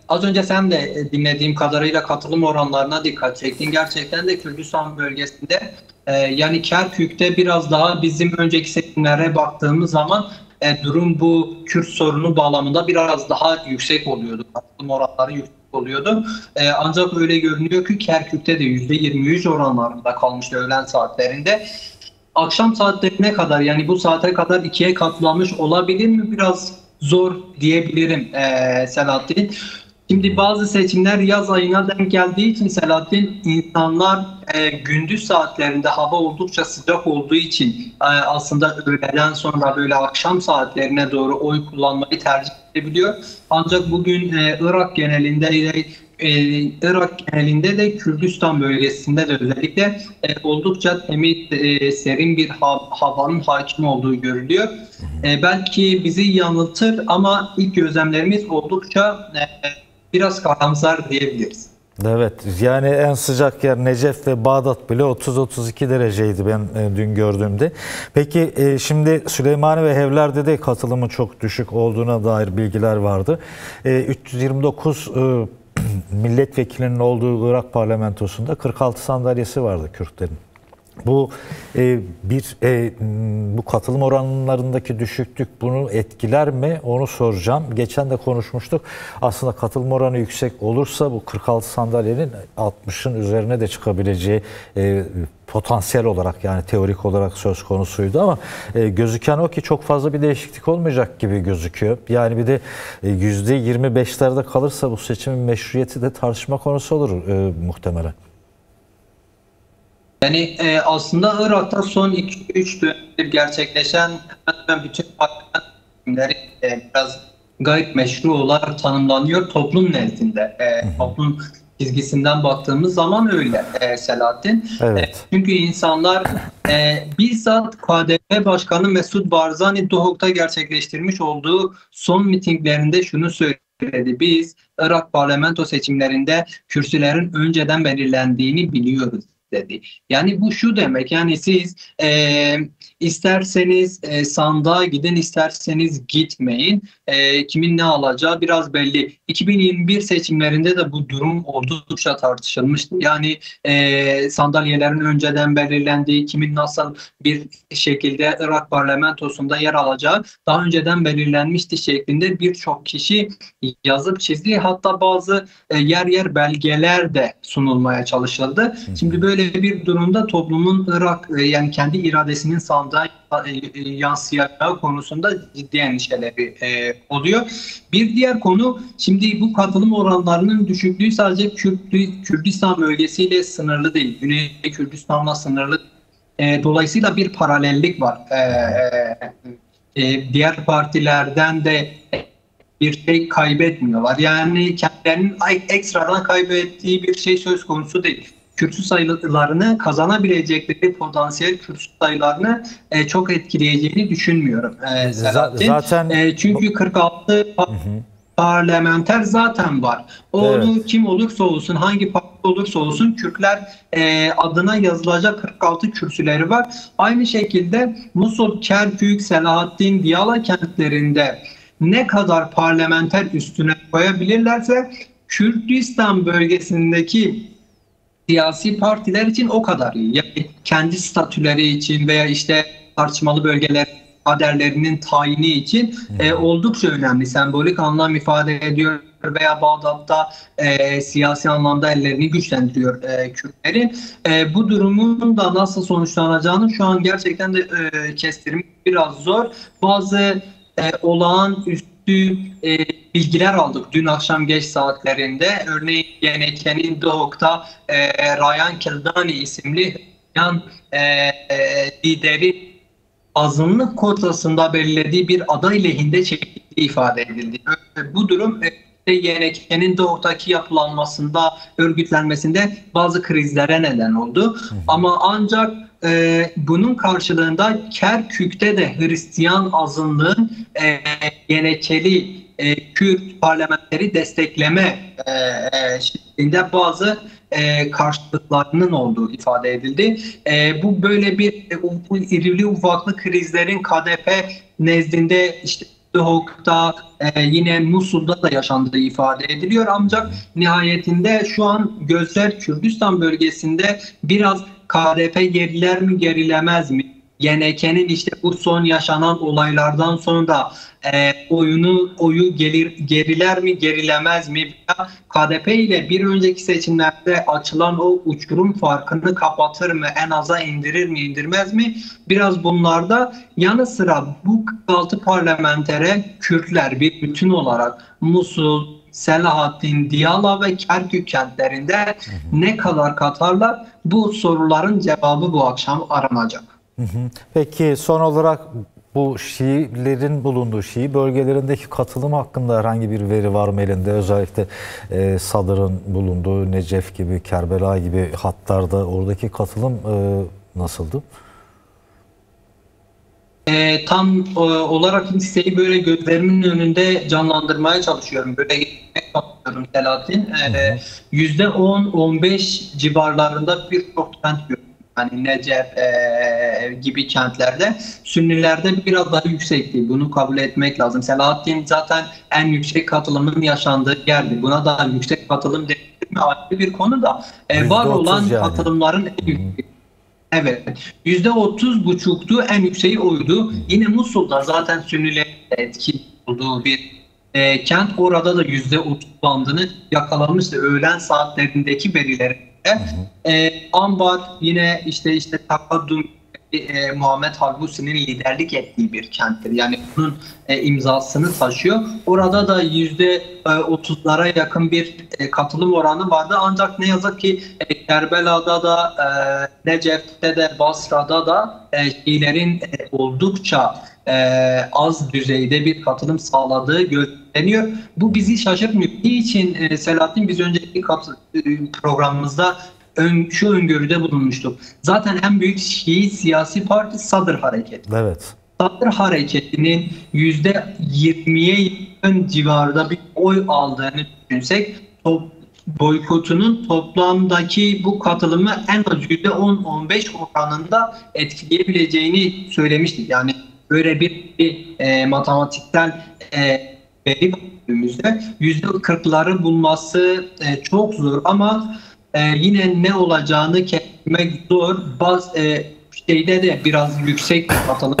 Az önce sen de dinlediğim kadarıyla katılım oranlarına dikkat çektin. Gerçekten de Kürdistan bölgesinde yani Kerkük'te biraz daha bizim önceki seçimlere baktığımız zaman durum bu Kürt sorunu bağlamında biraz daha yüksek oluyordu. Katılım oranları yüksek oluyordu. Ancak öyle görünüyor ki Kerkük'te de %23 oranlarında kalmıştı öğlen saatlerinde. Akşam saatlerine kadar yani bu saate kadar ikiye katlamış olabilir mi? Biraz zor diyebilirim Selahattin. Şimdi bazı seçimler yaz ayına denk geldiği için Selahattin insanlar gündüz saatlerinde hava oldukça sıcak olduğu için aslında öğleden sonra böyle akşam saatlerine doğru oy kullanmayı tercih edebiliyor. Ancak bugün Irak genelinde de Kürdistan bölgesinde de özellikle oldukça temiz, serin bir havanın hakim olduğu görülüyor. Belki bizi yanıltır ama ilk gözlemlerimiz oldukça biraz karamsar diyebiliriz. Evet, yani en sıcak yer Necef ve Bağdat bile 30-32 dereceydi ben dün gördüğümde. Peki şimdi Süleymaniye ve Hevler'de de katılımın çok düşük olduğuna dair bilgiler vardı. 329 milletvekilinin olduğu Irak parlamentosunda 46 sandalyesi vardı Kürtlerin. Bu bu katılım oranlarındaki düşüklük bunu etkiler mi? Onu soracağım. Geçen de konuşmuştuk. Aslında katılım oranı yüksek olursa bu 46 sandalyenin 60'ın üzerine de çıkabileceği potansiyel olarak yani teorik olarak söz konusuydu ama gözüken o ki çok fazla bir değişiklik olmayacak gibi gözüküyor. Yani bir de %25'lerde kalırsa bu seçimin meşruiyeti de tartışma konusu olur muhtemelen. Yani aslında Irak'ta son 2-3 dönemdir gerçekleşen hemen bütün parlamento seçimleri biraz gayet meşru olarak tanımlanıyor toplum nezdinde. Toplum çizgisinden baktığımız zaman öyle Selahattin. Evet. Çünkü insanlar bizzat KDP Başkanı Mesut Barzani Duhok'ta gerçekleştirmiş olduğu son mitinglerinde şunu söyledi. Biz Irak parlamento seçimlerinde kürsülerin önceden belirlendiğini biliyoruz dedi. Yani bu şu demek, yani siz isterseniz sandığa gidin, isterseniz gitmeyin. Kimin ne alacağı biraz belli. 2021 seçimlerinde de bu durum oldukça tartışılmıştı. Yani sandalyelerin önceden belirlendiği, kimin nasıl bir şekilde Irak parlamentosunda yer alacağı daha önceden belirlenmişti şeklinde birçok kişi yazıp çizdi. Hatta bazı yer yer belgeler de sunulmaya çalışıldı. Şimdi böyle bir durumda toplumun Irak yani kendi iradesinin sandığa yansıyacağı konusunda ciddi endişeleri oluyor. Bir diğer konu, şimdi bu katılım oranlarının düşüklüğü sadece Kürdistan bölgesiyle sınırlı değil. Güney Kürdistan'la sınırlı. Dolayısıyla bir paralellik var. Diğer partilerden de bir şey kaybetmiyorlar. Yani kendilerinin ekstradan kaybettiği bir şey söz konusu değil. Kürsü sayılarını kazanabilecekleri potansiyel kürsü sayılarını çok etkileyeceğini düşünmüyorum. Zaten çünkü 46 parlamenter zaten var. Evet. Kim olursa olsun, hangi parti olursa olsun Kürtler adına yazılacak 46 kürsüleri var. Aynı şekilde Musul, Kerkük, Selahattin, Diyala kentlerinde ne kadar parlamenter üstüne koyabilirlerse Kürdistan bölgesindeki siyasi partiler için o kadar iyi. Yani kendi statüleri için veya işte tartışmalı bölgeler kaderlerinin tayini için oldukça önemli. Sembolik anlam ifade ediyor veya Bağdat'ta siyasi anlamda ellerini güçlendiriyor Kürtlerin. Bu durumun da nasıl sonuçlanacağını şu an gerçekten de kestirmek biraz zor. Bazı olağanüstü bilgiler aldık dün akşam geç saatlerinde. Örneğin YNK'nin Duhok'ta Rayan Kildani isimli lideri azınlık kotasında belirlediği bir aday lehinde çekildiği ifade edildi. Bu durum YNK'nin Duhok'taki yapılanmasında, örgütlenmesinde bazı krizlere neden oldu. Ama ancak bunun karşılığında Kerkük'te de Hristiyan azınlığın YNK'li Kürt parlamenteri destekleme şeklinde bazı karşılıklarının olduğu ifade edildi. Bu böyle bir irili ufaklı krizlerin KDP nezdinde işte Duhok'ta, yine Musul'da da yaşandığı ifade ediliyor. Ancak nihayetinde şu an gözler Kürdistan bölgesinde biraz KDP geriler mi gerilemez mi? YNK'nin işte bu son yaşanan olaylardan sonra oyu geriler mi gerilemez mi? Veya KDP ile bir önceki seçimlerde açılan o uçurum farkını kapatır mı? En aza indirir mi indirmez mi? Biraz bunlarda yanı sıra bu 46 parlamentere Kürtler bir bütün olarak Musul, Selahattin, Diyala ve Kerkük kentlerinde ne kadar katarlar? Bu soruların cevabı bu akşam aranacak. Peki son olarak bu Şiilerin bulunduğu Şii bölgelerindeki katılım hakkında herhangi bir veri var mı elinde? Özellikle Sadr'ın bulunduğu Necef gibi, Kerbela gibi hatlarda oradaki katılım nasıldı? Tam olarak listeyi böyle gözlerimin önünde canlandırmaya çalışıyorum. Böyle gitmeye çalışıyorum Selahattin. %10-15 civarlarında birçok kent görüyorum. Hani Necef gibi kentlerde. Sünnilerde biraz daha yüksekti. Bunu kabul etmek lazım. Selahattin zaten en yüksek katılımın yaşandığı yerdi. Buna da yüksek katılım denir mi ayrı bir konu da. Var olan yani katılımların en yüksek. Evet. %30,5'tu, en yükseği oydu. Yine Musul'da zaten Sünnilerin etkili olduğu bir kent. Orada da %30 bandını yakalamıştı öğlen saatlerindeki verileri. Ambar yine işte Takaddum Muhammed Halbusi'nin liderlik ettiği bir kenttir. Yani bunun imzasını taşıyor. Orada da %30'lara yakın bir katılım oranı vardı. Ancak ne yazık ki Kerbela'da da Necef'te de Basra'da da Şiilerin oldukça az düzeyde bir katılım sağladığı gözleniyor. Bu bizi şaşırtmıyor. Niçin Selahattin, biz önceki programımızda şu öngörüde bulunmuştuk. Zaten en büyük Şii siyasi parti Sadr Hareketi. Evet. Sadr Hareketi'nin %20'ye yakın civarında bir oy aldığını düşünsek, boykotunun toplamdaki bu katılımı en az %10-15 oranında etkileyebileceğini söylemiştik. Yani böyle bir matematiksel veri baktığımızda %40'ları bulması çok zor ama yine ne olacağını kesmek zor. Bazı şeyde de biraz yüksek bir katılım.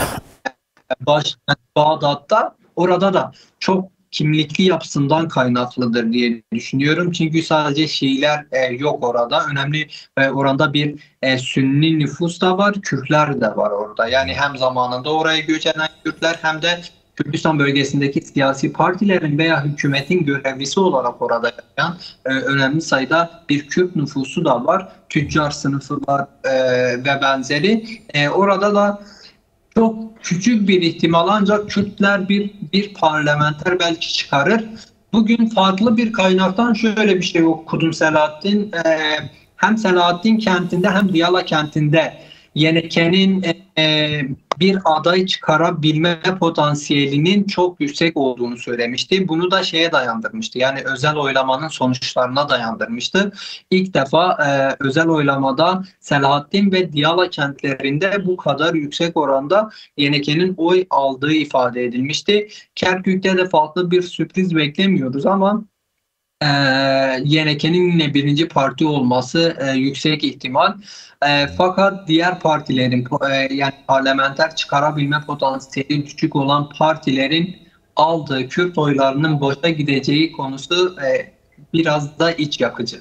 Başkent Bağdat'ta, orada da çok kimlikli yapısından kaynaklıdır diye düşünüyorum. Çünkü sadece Şiiler yok orada. Önemli oranda bir Sünni nüfus da var, Kürtler de var orada. Yani hem zamanında oraya göç eden Kürtler hem de Kürdistan bölgesindeki siyasi partilerin veya hükümetin görevlisi olarak orada yaşayan önemli sayıda bir Kürt nüfusu da var. Tüccar sınıfı var ve benzeri. Orada da çok küçük bir ihtimal ancak Kürtler bir parlamenter belki çıkarır. Bugün farklı bir kaynaktan şöyle bir şey okudum Selahattin. Hem Selahattin kentinde hem Diyala kentinde YNK'nin bir aday çıkarabilme potansiyelinin çok yüksek olduğunu söylemişti. Bunu da şeye dayandırmıştı. Yani özel oylamanın sonuçlarına dayandırmıştı. İlk defa özel oylamada Selahattin ve Diyala kentlerinde bu kadar yüksek oranda YNK'nin oy aldığı ifade edilmişti. Kerkük'te de farklı bir sürpriz beklemiyoruz ama YNK'nin yine birinci parti olması yüksek ihtimal. Fakat diğer partilerin yani parlamenter çıkarabilme potansiyeli düşük olan partilerin aldığı Kürt oylarının boşa gideceği konusu biraz da iç yakıcı.